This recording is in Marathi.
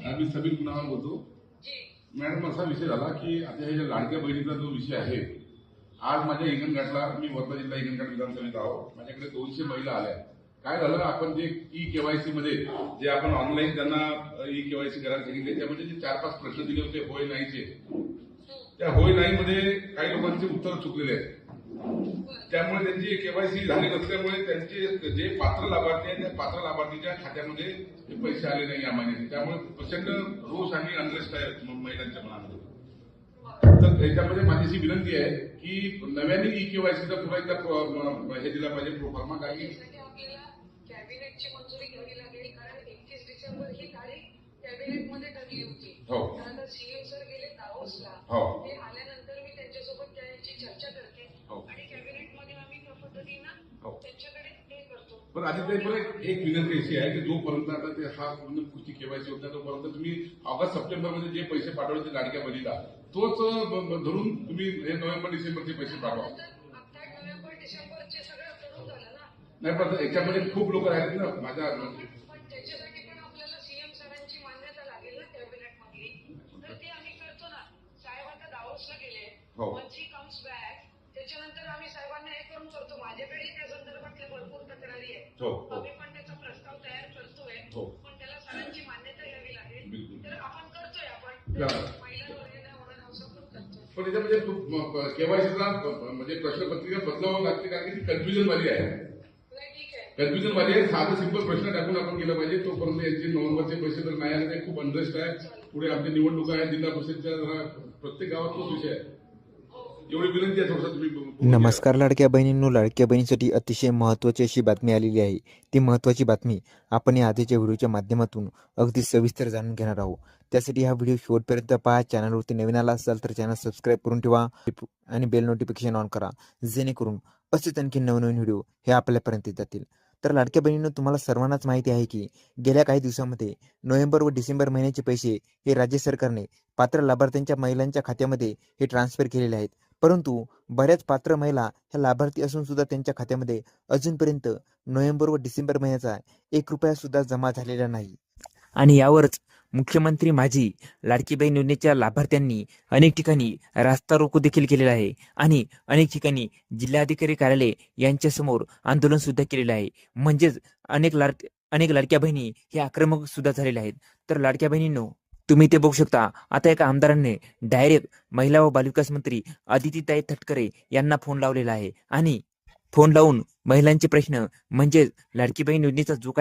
मी समीर पुनावाल बोलतो. मॅडम, असा विषय झाला की आता हे लाडक्या बहिणीचा जो विषय आहे, आज माझ्या हिंगणघाटला, मी वर्धा जिल्हा हिंगणघाट विधानसभेत आहो, माझ्याकडे 200 महिला आल्या. काय झालं, आपण जे केवायसी मध्ये जे आपण ऑनलाईन त्यांना केवायसी करायला सांगितले, त्यामध्ये जे 4-5 प्रश्न दिले होते होय नाहीचे, त्या होय नाही मध्ये काही लोकांचे उत्तर चुकलेले आहेत. त्यामुळे त्यांची केवायसी झाली नसल्यामुळे त्यांचे जे पात्र लाभार्थी आहेत त्या पात्र लाभार्थीच्या खात्यामध्ये हे पैसे आले नाही या महिन्याचे. त्यामुळे प्रचंड रोष आणि अनरेस्ट आहे महिलांच्या मनामध्ये. तर त्याच्यामध्ये माझी विनंती आहे की नव्याने केवायसीचा पुन्हा एकदा हे दिला पाहिजे प्रोफॉर्मा. काही कॅबिनेटची मंजुरी घ्यावी लागेल, कारण 31 डिसेंबर ही तारीख कॅबिनेटमध्ये ठरली होती. हो. त्यानंतर सीएम सर गेले दावोसला. हो. ते आल्यानंतर मी त्यांच्यासोबत त्याची चर्चा करते. हो. आणि कॅबिनेटमध्ये आम्ही त्या पद्धतीनं त्यांच्याकडे हे करतो. पण आधी ते एक विनंती अशी आहे की जोपर्यंत आता ते हा पूर्ण पुढची केवायसी होत नाही तोपर्यंत तुम्ही ऑगस्ट सप्टेंबरमध्ये जे पैसे पाठवले ते लाडक्या बहिणीला तोच धरून तुम्ही हे नोव्हेंबर डिसेंबरचे पैसे पाठवा. आता नोव्हेंबर डिसेंबरचे सगळं करून झालं ना. नाही, पण याच्यामध्ये खूप लोक आहेत ना माझ्या. पण त्याच्यासाठी पण आपल्याला सीएम सरांची मान्यता लागेल ना कॅबिनेटमधली. तर ते आम्ही करतो ना. साहेब आता दावोसला गेले. हो. वन्स ही कम्स बॅक, त्याच्यानंतर आम्ही साहेबांना हे करून करतो. माझ्याकडे त्या संदर्भातल्या भरपूर तक्रारी आहेत. हो. आम्ही पण त्याचा प्रस्ताव तयार करतोय. हो. पण त्याला सरांची मान्यता घ्यावी लागेल. बिलकुल. तर आपण करतोय. आपण या. महिलांवर हे नाही होणार असं पण करतोय. पण याच्यामध्ये केवायसीचा म्हणजे प्रश्नपत्रिका बदलावं लागते कारण की ती कन्फ्युजन वाली आहे. नाही, ठीक आहे. कन्फ्युजन वाली आहे. साधं सिंपल प्रश्न टाकून आपण केलं पाहिजे. तोपर्यंत यांचे नोव्हेंबरचे पैसे तर नाही आले, ते खूप अनरेस्ट आहे. पुढे आमच्या निवडणुका आहेत, जिल्हा परिषदच्या, प्रत्येक गावात तोच विषय आहे. एवढी विनंती आहे थोडंसं तुम्ही. नमस्कार लाडक्या बहिणींनो, लाडक्या बहिणीसाठी अतिशय महत्त्वाची अशी बातमी आलेली आहे. ती महत्त्वाची बातमी आपण या आधीच्या व्हिडिओच्या माध्यमातून अगदी सविस्तर जाणून घेणार आहोत. त्यासाठी हा व्हिडिओ शेवटपर्यंत पहा. चॅनलवरती नवीन आला असाल तर चॅनल सबस्क्राईब करून ठेवा आणि बेल नोटिफिकेशन ऑन करा, जेणेकरून असेच आणखी नवनवीन व्हिडिओ हे आपल्यापर्यंत जातील. तर लाडक्या बहिणींनो, तुम्हाला सर्वांनाच माहिती आहे की गेल्या काही दिवसामध्ये नोव्हेंबर व डिसेंबर महिन्याचे पैसे हे राज्य सरकारने पात्र लाभार्थ्यांच्या महिलांच्या खात्यामध्ये हे ट्रान्सफर केलेले आहेत. परंतु बऱ्याच पात्र महिला ह्या लाभार्थी असून सुद्धा त्यांच्या खात्यामध्ये अजूनपर्यंत नोव्हेंबर व डिसेंबर महिन्याचा 1 रुपया सुद्धा जमा झालेला नाही. आणि यावरच मुख्यमंत्री माझी लाडकी बहीण योजनेच्या लाभार्थ्यांनी अनेक ठिकाणी रास्ता रोको देखील केलेला आहे आणि अनेक ठिकाणी जिल्हाधिकारी कार्यालय यांच्यासमोर आंदोलन सुद्धा केलेलं आहे. म्हणजेच अनेक लाडक्या बहिणी हे आक्रमक सुद्धा झालेल्या आहेत. तर लाडक्या बहिणींनो, तुम्ही ते बघू शकता. आता एका आमदारांनी डायरेक्ट महिला व बालविकास मंत्री अदितीताई तटकरे यांना फोन लावलेला आहे आणि फोन लावून महिलांचे प्रश्न म्हणजेच लाडकी बहीण योजनेचा जो काही